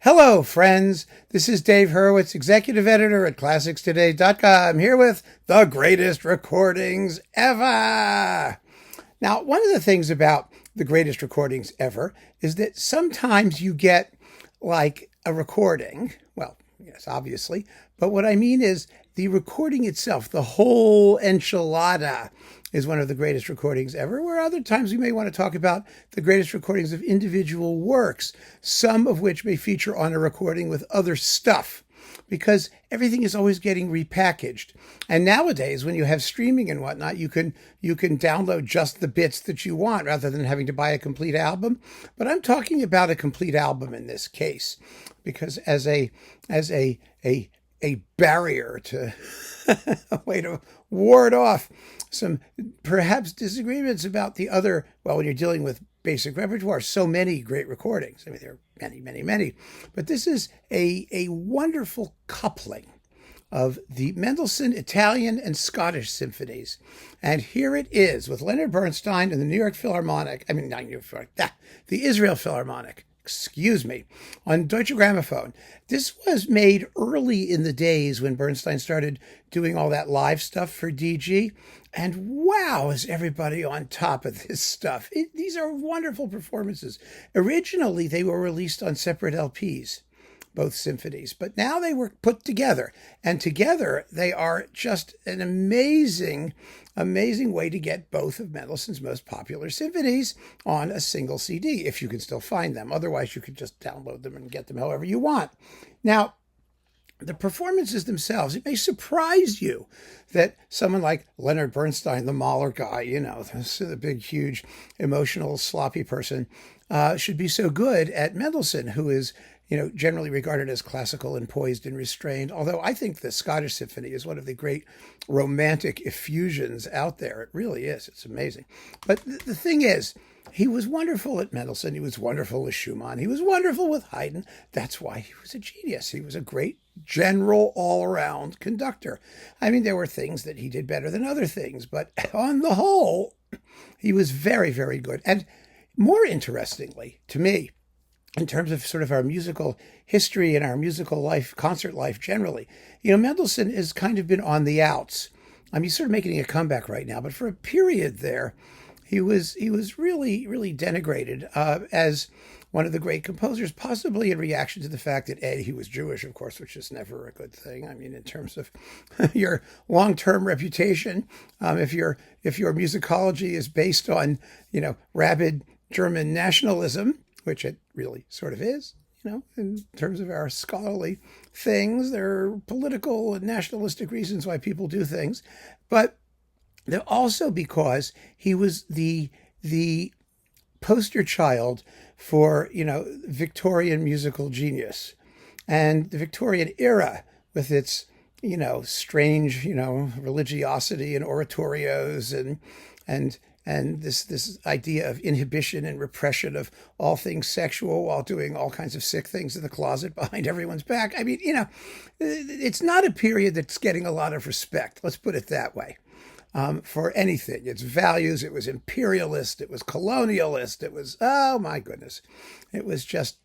Hello, friends. This is Dave Hurwitz, executive editor at ClassicsToday.com, here with the greatest recordings ever. Now, one of the things about the greatest recordings ever is that sometimes you get like a recording. Well, yes, obviously. But what I mean is the recording itself, the whole enchilada, is one of the greatest recordings ever, where other times we may want to talk about the greatest recordings of individual works, some of which may feature on a recording with other stuff, because everything is always getting repackaged. And nowadays, when you have streaming and whatnot, you can download just the bits that you want rather than having to buy a complete album. But I'm talking about a complete album in this case, because as a barrier to a way to ward off some perhaps disagreements about the other, well, when you're dealing with basic repertoire, so many great recordings. I mean, there are many, many, many. But this is a wonderful coupling of the Mendelssohn Italian and Scottish symphonies. And here it is with Leonard Bernstein and the New York Philharmonic, not New York Philharmonic, the Israel Philharmonic, on Deutsche Grammophon. This was made early in the days when Bernstein started doing all that live stuff for DG. And wow, is everybody on top of this stuff. These are wonderful performances. Originally, they were released on separate LPs, both symphonies, but now they were put together. And together, they are just an amazing way to get both of Mendelssohn's most popular symphonies on a single CD, if you can still find them. Otherwise, you could just download them and get them however you want. Now, the performances themselves, it may surprise you that someone like Leonard Bernstein, the Mahler guy, the big, huge, emotional, sloppy person, should be so good at Mendelssohn, who is generally regarded as classical and poised and restrained. Although I think the Scottish Symphony is one of the great romantic effusions out there. It really is. It's amazing. But the thing is, he was wonderful at Mendelssohn. He was wonderful with Schumann. He was wonderful with Haydn. That's why he was a genius. He was a great general all-around conductor. There were things that he did better than other things, but on the whole, he was very, very good. And more interestingly, to me, in terms of sort of our musical history and our musical life, concert life generally, Mendelssohn has kind of been on the outs. He's sort of making a comeback right now, but for a period there, he was really, really denigrated as one of the great composers, possibly in reaction to the fact that he was Jewish, of course, which is never a good thing. In terms of your long-term reputation, if your musicology is based on rabid German nationalism, which it really sort of is, in terms of our scholarly things. There are political and nationalistic reasons why people do things. But they're also because he was the poster child for, Victorian musical genius. And the Victorian era, with its, strange, religiosity and oratorios and this idea of inhibition and repression of all things sexual while doing all kinds of sick things in the closet behind everyone's back. It's not a period that's getting a lot of respect. Let's put it that way. For anything. Its values, it was imperialist, it was colonialist, it was, oh my goodness. It was just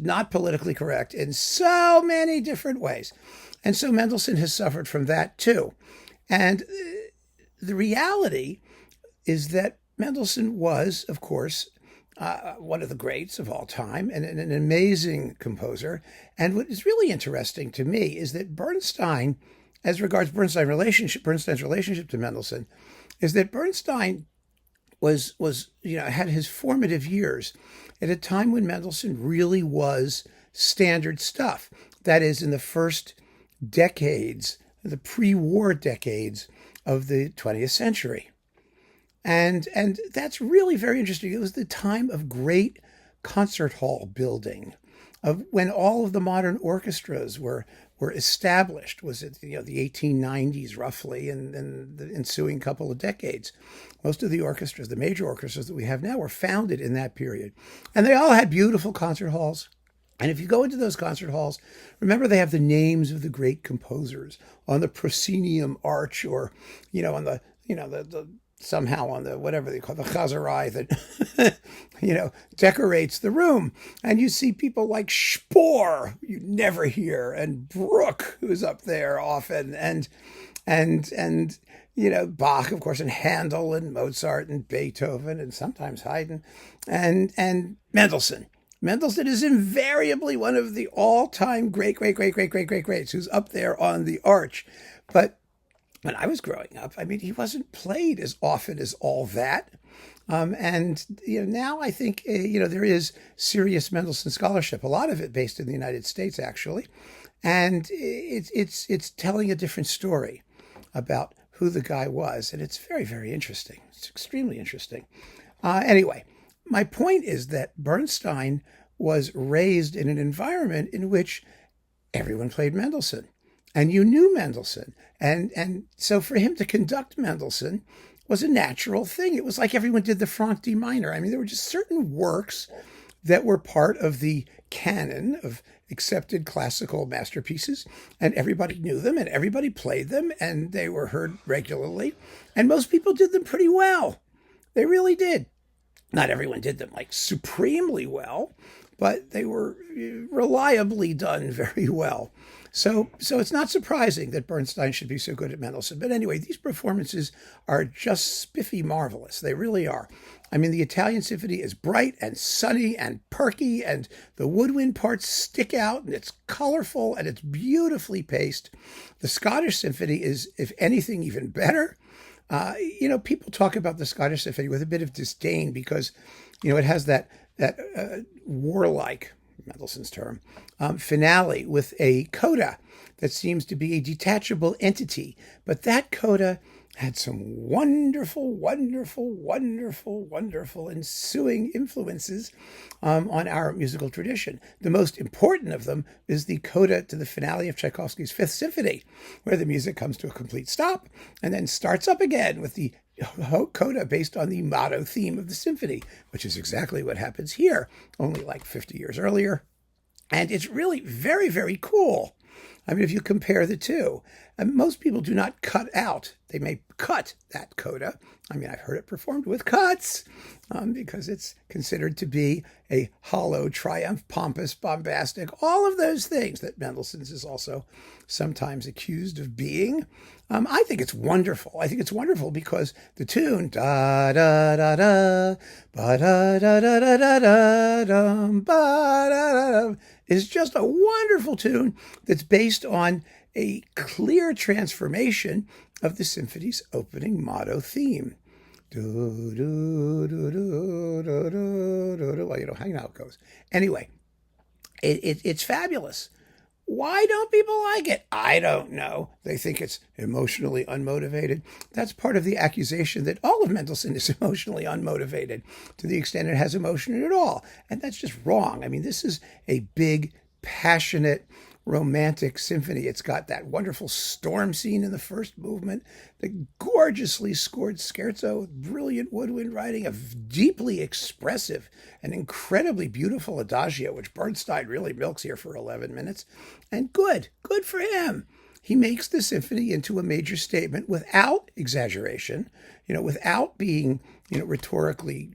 not politically correct in so many different ways. And so Mendelssohn has suffered from that too. And the reality is that Mendelssohn was, of course, one of the greats of all time and an amazing composer. And what is really interesting to me is that Bernstein, as regards Bernstein's relationship to Mendelssohn, is that Bernstein was had his formative years at a time when Mendelssohn really was standard stuff. That is, in the first decades, the pre-war decades of the 20th century. And that's really very interesting. It was the time of great concert hall building, of when all of the modern orchestras were established. Was it the 1890s roughly, and the ensuing couple of decades. Most of the orchestras, the major orchestras that we have now, were founded in that period, and they all had beautiful concert halls. And if you go into those concert halls, remember they have the names of the great composers on the proscenium arch, or on the somehow on the, whatever they call the chazarai that, decorates the room. And you see people like Spohr, you never hear, and Bruch, who's up there often, and Bach, of course, and Handel and Mozart and Beethoven and sometimes Haydn and Mendelssohn. Mendelssohn is invariably one of the all-time greats who's up there on the arch. But when I was growing up, he wasn't played as often as all that. Now I think, there is serious Mendelssohn scholarship, a lot of it based in the United States, actually. And it's telling a different story about who the guy was. And it's very, very interesting. It's extremely interesting. Anyway, my point is that Bernstein was raised in an environment in which everyone played Mendelssohn. And you knew Mendelssohn. And so for him to conduct Mendelssohn was a natural thing. It was like everyone did the Franck D minor. There were just certain works that were part of the canon of accepted classical masterpieces, and everybody knew them, and everybody played them, and they were heard regularly, and most people did them pretty well. They really did. Not everyone did them like supremely well, but they were reliably done very well. So it's not surprising that Bernstein should be so good at Mendelssohn. But anyway, these performances are just spiffy marvelous. They really are. The Italian Symphony is bright and sunny and perky, and the woodwind parts stick out, and it's colorful, and it's beautifully paced. The Scottish Symphony is, if anything, even better. People talk about the Scottish Symphony with a bit of disdain because, it has that warlike, Mendelssohn's term, finale with a coda that seems to be a detachable entity. But that coda had some wonderful, wonderful, wonderful, wonderful ensuing influences on our musical tradition. The most important of them is the coda to the finale of Tchaikovsky's Fifth Symphony, where the music comes to a complete stop and then starts up again with the coda based on the motto theme of the symphony, which is exactly what happens here, only like 50 years earlier. And it's really very, very cool. If you compare the two, most people do not cut out. They may cut that coda. I've heard it performed with cuts because it's considered to be a hollow triumph, pompous, bombastic, all of those things that Mendelssohn's is also sometimes accused of being. I think it's wonderful. I think it's wonderful because the tune, da da da da, ba da da da da da da dum, ba da da da, is just a wonderful tune that's based on a clear transformation of the symphony's opening motto theme. Do, do, do, do, do, do, do, do. Well, how it goes. Anyway, it's fabulous. Why don't people like it? I don't know. They think it's emotionally unmotivated. That's part of the accusation that all of Mendelssohn is emotionally unmotivated to the extent it has emotion at all. And that's just wrong. This is a big, passionate, romantic symphony. It's got that wonderful storm scene in the first movement, the gorgeously scored scherzo with brilliant woodwind writing, a deeply expressive and incredibly beautiful adagio, which Bernstein really milks here for 11 minutes. And good for him. He makes the symphony into a major statement without exaggeration, without being, rhetorically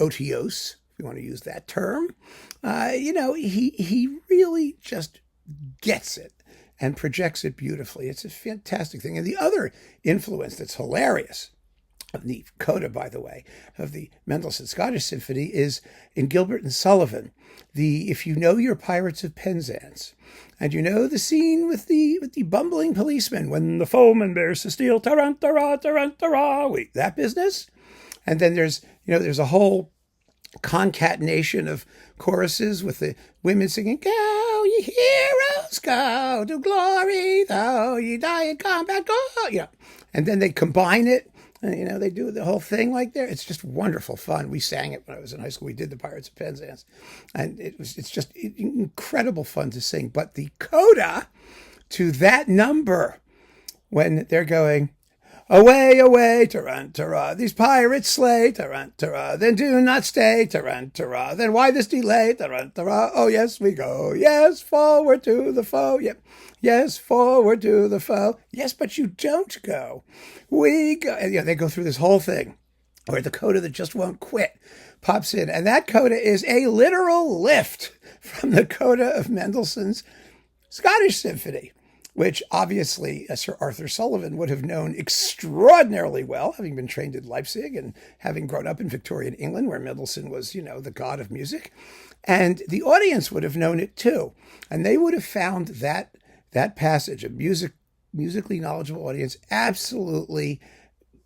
otiose, if you want to use that term. He really just gets it and projects it beautifully. It's a fantastic thing. And the other influence that's hilarious of the coda, by the way, of the Mendelssohn Scottish Symphony is in Gilbert and Sullivan. If you know your Pirates of Penzance, and you know the scene with the bumbling policeman when the foeman bears the steel, tarantara, tarantara, that business. And then there's a whole concatenation of choruses with the women singing, "Go, ye heroes, go to glory, though ye die in combat, go." And then they combine it. They do the whole thing like there. It's just wonderful fun. We sang it when I was in high school. We did the Pirates of Penzance, and it's just incredible fun to sing. But the coda to that number, when they're going, Away, away, tarantara, these pirates slay, tarantara, then do not stay, tarantara, then why this delay, tarantara, oh yes we go, yes, forward to the foe, yep, yes, forward to the foe, yes, but you don't go, we go, and they go through this whole thing, where the coda that just won't quit pops in, and that coda is a literal lift from the coda of Mendelssohn's Scottish Symphony, which obviously Sir Arthur Sullivan would have known extraordinarily well, having been trained in Leipzig and having grown up in Victorian England, where Mendelssohn was, the god of music. And the audience would have known it too. And they would have found that passage, a musically knowledgeable audience, absolutely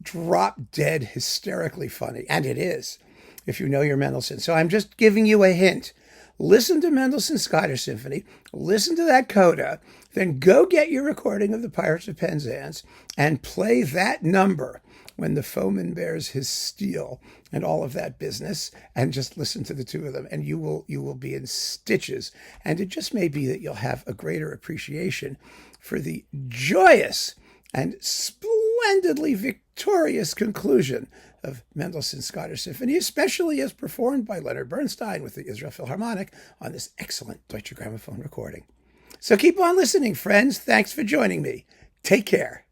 drop dead hysterically funny. And it is, if you know your Mendelssohn. So I'm just giving you a hint. Listen to Mendelssohn's Scottish Symphony, listen to that coda, then go get your recording of the Pirates of Penzance and play that number when the foeman bears his steel and all of that business, and just listen to the two of them, and you will be in stitches. And it just may be that you'll have a greater appreciation for the joyous and splendidly victorious conclusion of Mendelssohn's Scottish Symphony, especially as performed by Leonard Bernstein with the Israel Philharmonic on this excellent Deutsche Grammophon recording. So keep on listening, friends. Thanks for joining me. Take care.